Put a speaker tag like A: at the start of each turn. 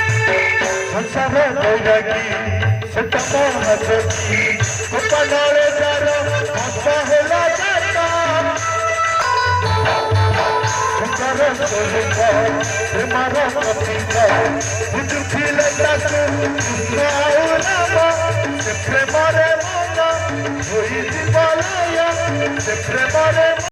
A: संसार बैरागी सतमा हसती गोपाले जारा पहला जाता संसार बैरागा हमारा पतिता बुद्धि लगता तो नाउलामा से प्रेम रे मोना होई दीवालिया से प्रेम रे